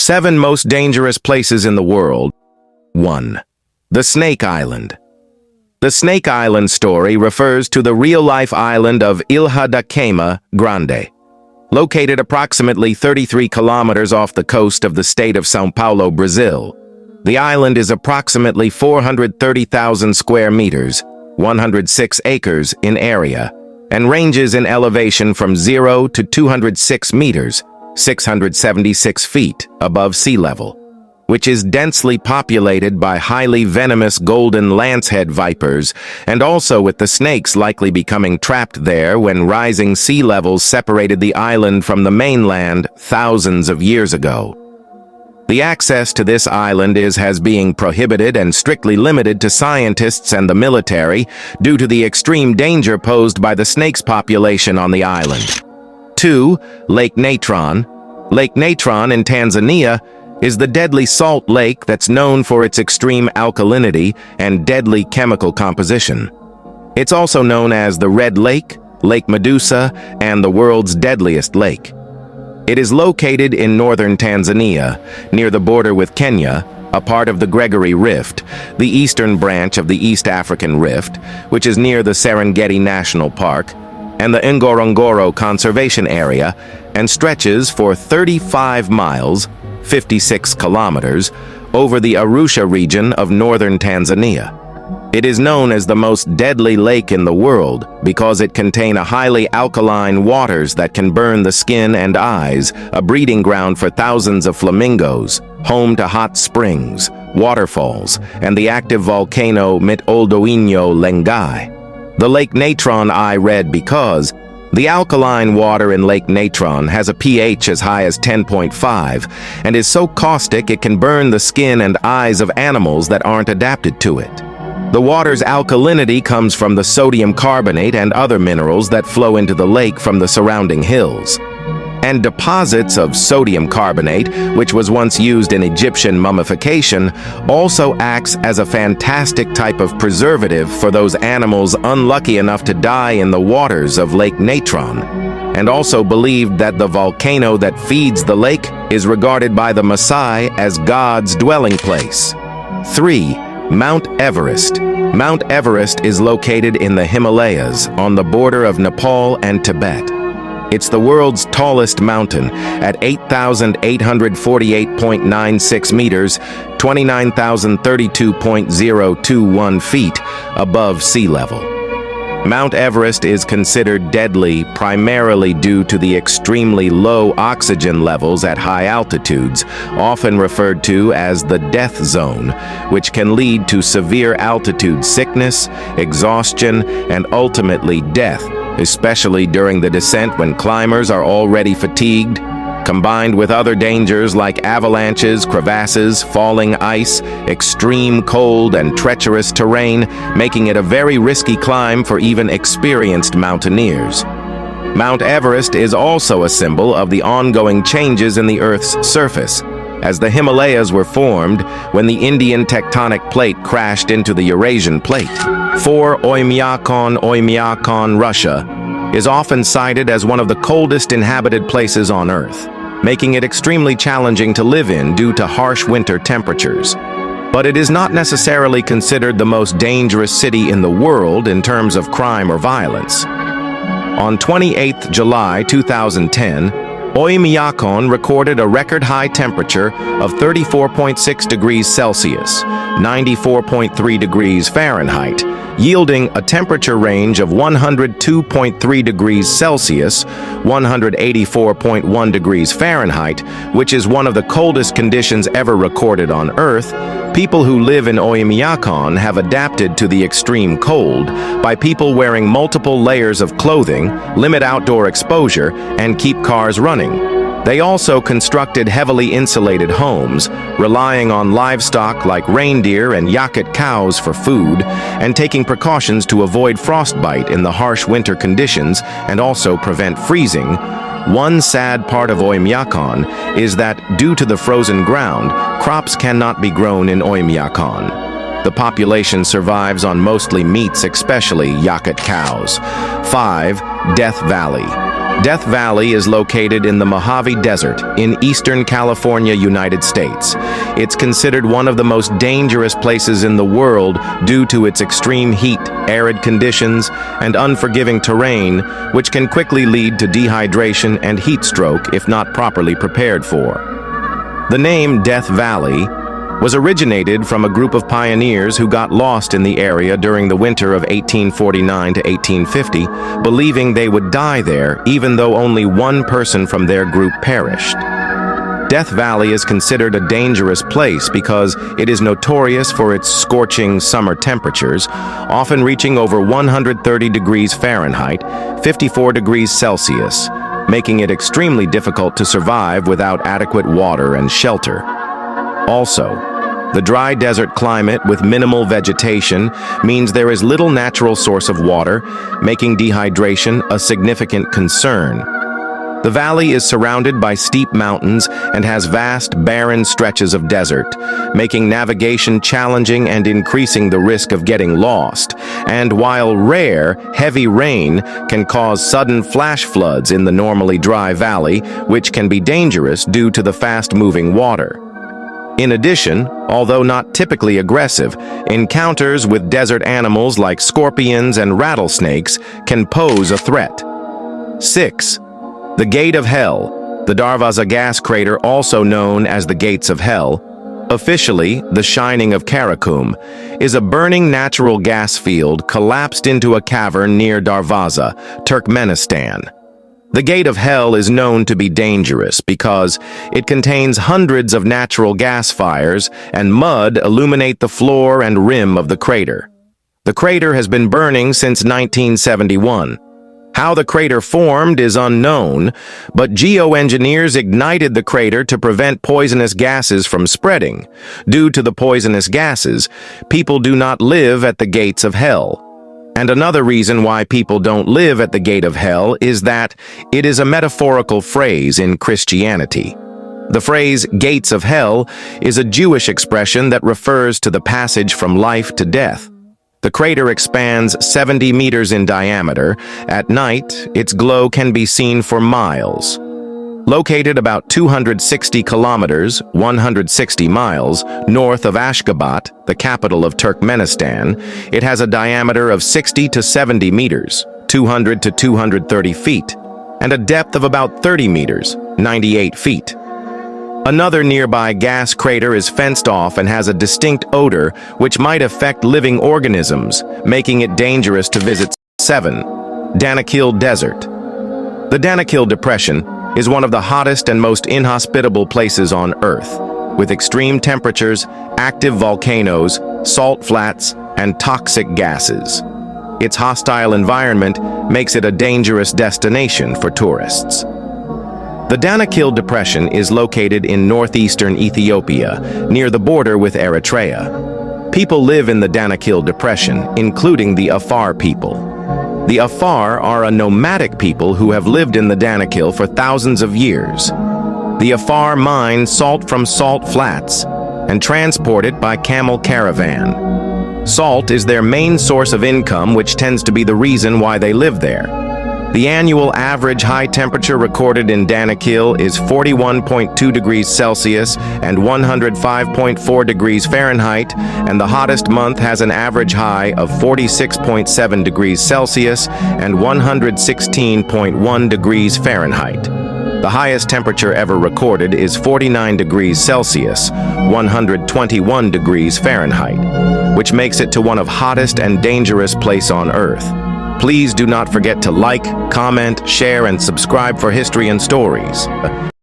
7 most dangerous places in the world. 1. The Snake Island. The Snake Island story refers to the real-life island of Ilha da Queima Grande. Located approximately 33 kilometers off the coast of the state of São Paulo, Brazil. The island is approximately 430,000 square meters, 106 acres in area, and ranges in elevation from 0 to 206 meters, 676 feet above sea level, which is densely populated by highly venomous golden lancehead vipers, and also with the snakes likely becoming trapped there when rising sea levels separated the island from the mainland thousands of years ago. The access to this island has being prohibited and strictly limited to scientists and the military due to the extreme danger posed by the snakes population on the island. 2. Lake Natron. Lake Natron in Tanzania is the deadly salt lake that's known for its extreme alkalinity and deadly chemical composition. It's also known as the Red Lake, Lake Medusa, and the world's deadliest lake. It is located in northern Tanzania, near the border with Kenya, a part of the Gregory Rift, the eastern branch of the East African Rift, which is near the Serengeti National Park, and the Ngorongoro Conservation Area, and stretches for 35 miles, 56 kilometers, over the Arusha region of northern Tanzania. It is known as the most deadly lake in the world because it contains highly alkaline waters that can burn the skin and eyes, a breeding ground for thousands of flamingos, home to hot springs, waterfalls, and the active volcano Oldoinho Lengai. The Lake Natron I read because the alkaline water in Lake Natron has a pH as high as 10.5 and is so caustic it can burn the skin and eyes of animals that aren't adapted to it. The water's alkalinity comes from the sodium carbonate and other minerals that flow into the lake from the surrounding hills. And deposits of sodium carbonate, which was once used in Egyptian mummification, also acts as a fantastic type of preservative for those animals unlucky enough to die in the waters of Lake Natron, and also believed that the volcano that feeds the lake is regarded by the Maasai as God's dwelling place. 3. Mount Everest. Mount Everest is located in the Himalayas on the border of Nepal and Tibet. It's the world's tallest mountain at 8,848.96 meters, 29,032.021 feet above sea level. Mount Everest is considered deadly primarily due to the extremely low oxygen levels at high altitudes, often referred to as the death zone, which can lead to severe altitude sickness, exhaustion, and ultimately death, especially during the descent when climbers are already fatigued, combined with other dangers like avalanches, crevasses, falling ice, extreme cold, and treacherous terrain, making it a very risky climb for even experienced mountaineers. Mount Everest is also a symbol of the ongoing changes in the Earth's surface, as the Himalayas were formed when the Indian tectonic plate crashed into the Eurasian plate. 4. Oymyakon, Russia, is often cited as one of the coldest inhabited places on Earth, making it extremely challenging to live in due to harsh winter temperatures. But it is not necessarily considered the most dangerous city in the world in terms of crime or violence. On 28 July 2010, Oymyakon recorded a record-high temperature of 34.6 degrees Celsius, 94.3 degrees Fahrenheit, yielding a temperature range of 102.3 degrees Celsius, 184.1 degrees Fahrenheit, which is one of the coldest conditions ever recorded on Earth. People who live in Oymyakon have adapted to the extreme cold by people wearing multiple layers of clothing, limit outdoor exposure, and keep cars running. They also constructed heavily insulated homes, relying on livestock like reindeer and Yakut cows for food, and taking precautions to avoid frostbite in the harsh winter conditions and also prevent freezing. One sad part of Oymyakon is that, due to the frozen ground, crops cannot be grown in Oymyakon. The population survives on mostly meats, especially Yakut cows. 5. Death Valley. Death Valley is located in the Mojave Desert in eastern California, United States. It's considered one of the most dangerous places in the world due to its extreme heat, arid conditions, and unforgiving terrain, which can quickly lead to dehydration and heat stroke if not properly prepared for. The name Death Valley was originated from a group of pioneers who got lost in the area during the winter of 1849 to 1850, believing they would die there even though only one person from their group perished. Death Valley is considered a dangerous place because it is notorious for its scorching summer temperatures, often reaching over 130 degrees Fahrenheit, 54 degrees Celsius, making it extremely difficult to survive without adequate water and shelter. Also, the dry desert climate with minimal vegetation means there is little natural source of water, making dehydration a significant concern. The valley is surrounded by steep mountains and has vast, barren stretches of desert, making navigation challenging and increasing the risk of getting lost. And while rare, heavy rain can cause sudden flash floods in the normally dry valley, which can be dangerous due to the fast-moving water. In addition, although not typically aggressive, encounters with desert animals like scorpions and rattlesnakes can pose a threat. 6. The Gate of Hell, the Darvaza gas crater, also known as the Gates of Hell, officially the Shining of Karakum, is a burning natural gas field collapsed into a cavern near Darvaza, Turkmenistan. The Gate of Hell is known to be dangerous because it contains hundreds of natural gas fires, and mud illuminate the floor and rim of the crater. The crater has been burning since 1971. How the crater formed is unknown, but geoengineers ignited the crater to prevent poisonous gases from spreading. Due to the poisonous gases, people do not live at the Gates of Hell. And another reason why people don't live at the Gate of Hell is that it is a metaphorical phrase in Christianity. The phrase Gates of Hell is a Jewish expression that refers to the passage from life to death. The crater expands 70 meters in diameter. At night, its glow can be seen for miles. Located about 260 kilometers, 160 miles, north of Ashgabat, the capital of Turkmenistan, it has a diameter of 60 to 70 meters, 200 to 230 feet, and a depth of about 30 meters, 98 feet. Another nearby gas crater is fenced off and has a distinct odor which might affect living organisms, making it dangerous to visit. 7. Danakil Desert. The Danakil Depression is one of the hottest and most inhospitable places on Earth, with extreme temperatures, active volcanoes, salt flats, and toxic gases. Its hostile environment makes it a dangerous destination for tourists. The Danakil Depression is located in northeastern Ethiopia, near the border with Eritrea. People live in the Danakil Depression, including the Afar people. The Afar are a nomadic people who have lived in the Danakil for thousands of years. The Afar mine salt from salt flats and transport it by camel caravan. Salt is their main source of income, which tends to be the reason why they live there. The annual average high temperature recorded in Danakil is 41.2 degrees Celsius and 105.4 degrees Fahrenheit, and the hottest month has an average high of 46.7 degrees Celsius and 116.1 degrees Fahrenheit. The highest temperature ever recorded is 49 degrees Celsius, 121 degrees Fahrenheit, which makes it to one of hottest and dangerous place on Earth. Please do not forget to like, comment, share, and subscribe for history and stories.